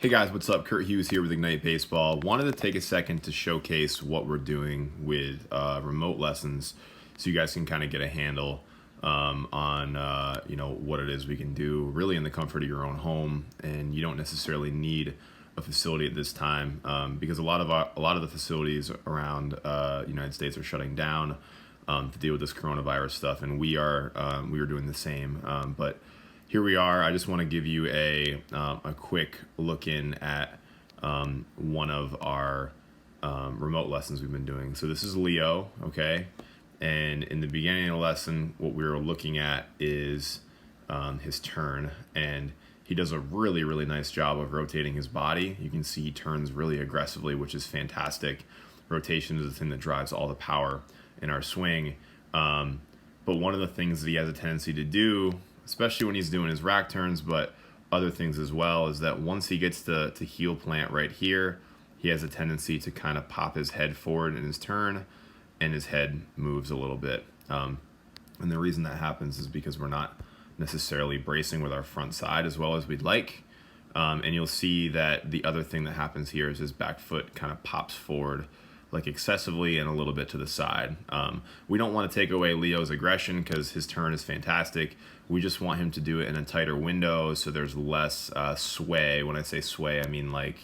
Hey guys, what's up? Kurt Hughes here with Ignite Baseball. Wanted to take a second to showcase what we're doing with remote lessons, so you guys can kind of get a handle on what it is we can do, really in the comfort of your own home, and you don't necessarily need a facility at this time because a lot of the facilities around the United States are shutting down to deal with this coronavirus stuff, and we are doing the same, but here we are. I just want to give you a quick look in at one of our remote lessons we've been doing. So this is Leo, okay? And in the beginning of the lesson, what we were looking at is his turn. And he does a really, really nice job of rotating his body. You can see he turns really aggressively, which is fantastic. Rotation is the thing that drives all the power in our swing. But one of the things that he has a tendency to do, especially when he's doing his rack turns, but other things as well, is that once he gets to heel plant right here, he has a tendency to kind of pop his head forward in his turn, and his head moves a little bit. And the reason that happens is because we're not necessarily bracing with our front side as well as we'd like. And you'll see that the other thing that happens here is his back foot kind of pops forward like excessively and a little bit to the side. We don't want to take away Leo's aggression because his turn is fantastic. We just want him to do it in a tighter window so there's less sway. When I say sway, I mean like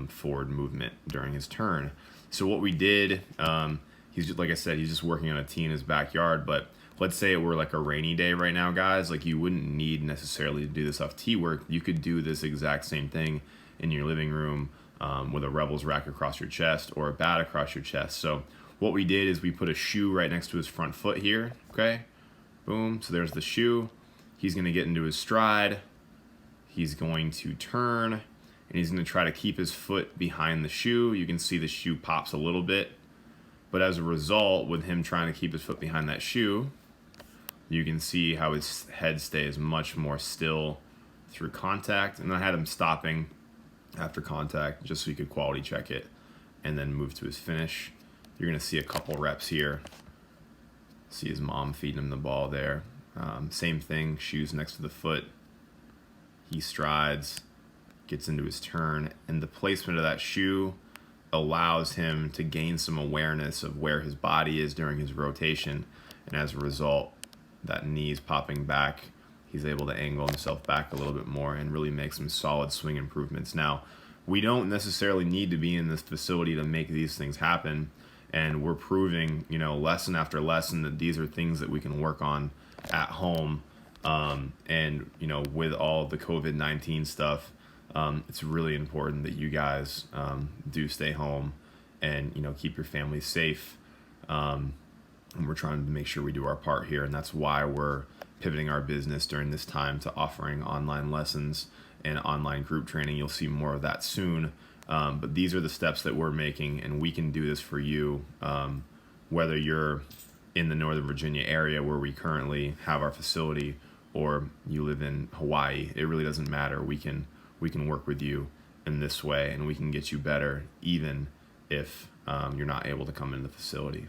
forward movement during his turn. So what we did, he's just, like I said, he's just working on a tee in his backyard, but let's say it were like a rainy day right now, guys. Like, you wouldn't need necessarily to do this off tee work. You could do this exact same thing in your living room with a Rebels rack across your chest or a bat across your chest. So what we did is we put a shoe right next to his front foot here, okay? Boom, so there's the shoe. He's gonna get into his stride. He's going to turn, and he's gonna try to keep his foot behind the shoe. You can see the shoe pops a little bit, but as a result, with him trying to keep his foot behind that shoe, you can see how his head stays much more still through contact. And I had him stopping after contact just so he could quality check it and then move to his finish. You're gonna see a couple reps here. See his mom feeding him the ball there. Same thing, shoes next to the foot. He strides, gets into his turn, and the placement of that shoe allows him to gain some awareness of where his body is during his rotation, and as a result, that knee's popping back. He's able to angle himself back a little bit more and really make some solid swing improvements. Now, we don't necessarily need to be in this facility to make these things happen, and we're proving, lesson after lesson that these are things that we can work on at home. And with all the COVID-19 stuff, it's really important that you guys do stay home and keep your family safe. And we're trying to make sure we do our part here, and that's why we're pivoting our business during this time to offering online lessons and online group training. You'll see more of that soon. But these are the steps that we're making, and we can do this for you, whether you're in the Northern Virginia area where we currently have our facility, or you live in Hawaii. It really doesn't matter. We can work with you in this way, and we can get you better even if you're not able to come into the facility.